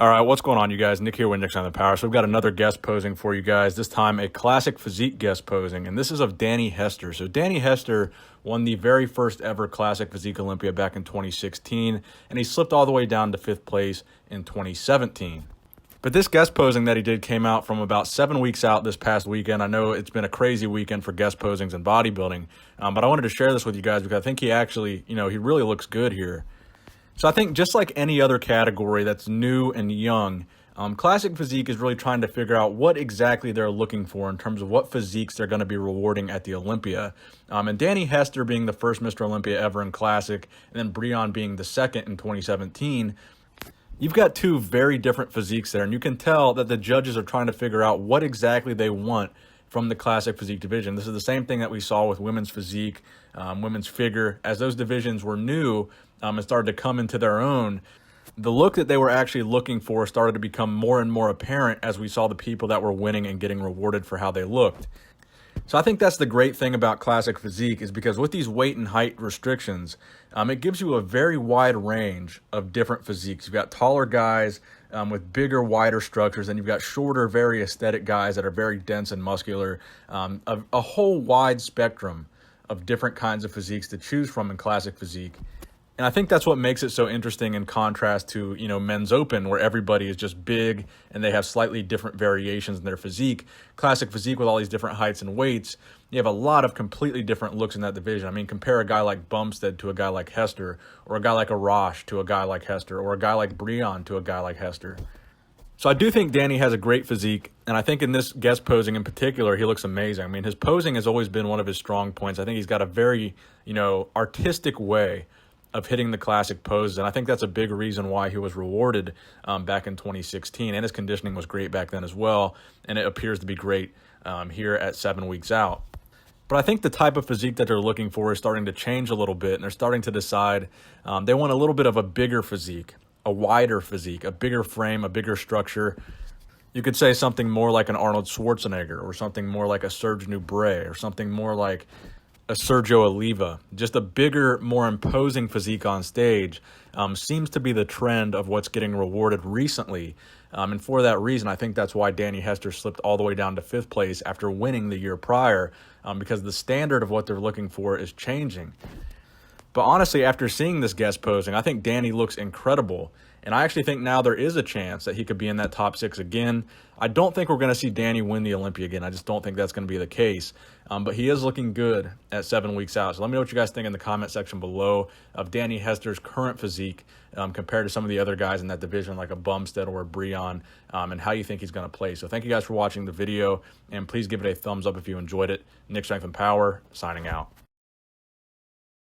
All right, what's going on, you guys? Nick here with Nick's on the Power. So we've got another guest posing for you guys, this time a classic physique guest posing, and this is of Danny Hester. So Danny Hester won the very first ever classic physique Olympia back in 2016, and he slipped all the way down to 5th place in 2017. But this guest posing that he did came out from about 7 weeks out this past weekend. I know it's been a crazy weekend for guest posings and bodybuilding, but I wanted to share this with you guys because I think he actually, he really looks good here. So I think just like any other category that's new and young, classic physique is really trying to figure out what exactly they're looking for in terms of what physiques they're going to be rewarding at the Olympia. And Danny Hester being the first Mr. Olympia ever in classic, and then Breon being the second in 2017, you've got two very different physiques there, and you can tell that the judges are trying to figure out what exactly they want from the classic physique division. This is the same thing that we saw with women's physique, women's figure. As those divisions were new and started to come into their own, the look that they were actually looking for started to become more and more apparent as we saw the people that were winning and getting rewarded for how they looked. So I think that's the great thing about classic physique, is because with these weight and height restrictions, it gives you a very wide range of different physiques. You've got taller guys with bigger, wider structures, and you've got shorter, very aesthetic guys that are very dense and muscular. A whole wide spectrum of different kinds of physiques to choose from in classic physique. And I think that's what makes it so interesting in contrast to, men's open, where everybody is just big and they have slightly different variations in their physique. Classic physique with all these different heights and weights, you have a lot of completely different looks in that division. I mean, compare a guy like Bumstead to a guy like Hester, or a guy like Arash to a guy like Hester, or a guy like Breon to a guy like Hester. So I do think Danny has a great physique, and I think in this guest posing in particular, he looks amazing. I mean, his posing has always been one of his strong points. I think he's got a very, artistic way of hitting the classic poses, and I think that's a big reason why he was rewarded back in 2016, and his conditioning was great back then as well, and it appears to be great here at 7 weeks out. But I think the type of physique that they're looking for is starting to change a little bit, and they're starting to decide they want a little bit of a bigger physique, a wider physique, a bigger frame, a bigger structure. You could say something more like an Arnold Schwarzenegger, or something more like a Serge Nubret, or something more like a Sergio Oliva. Just a bigger, more imposing physique on stage seems to be the trend of what's getting rewarded recently. And for that reason, I think that's why Danny Hester slipped all the way down to 5th place after winning the year prior, because the standard of what they're looking for is changing. But honestly, after seeing this guest posing, I think Danny looks incredible. And I actually think now there is a chance that he could be in that top 6 again. I don't think we're going to see Danny win the Olympia again. I just don't think that's going to be the case. But he is looking good at 7 weeks out. So let me know what you guys think in the comment section below of Danny Hester's current physique compared to some of the other guys in that division, like a Bumstead or a Breon, and how you think he's going to play. So thank you guys for watching the video, and please give it a thumbs up if you enjoyed it. Nick Strength and Power, signing out.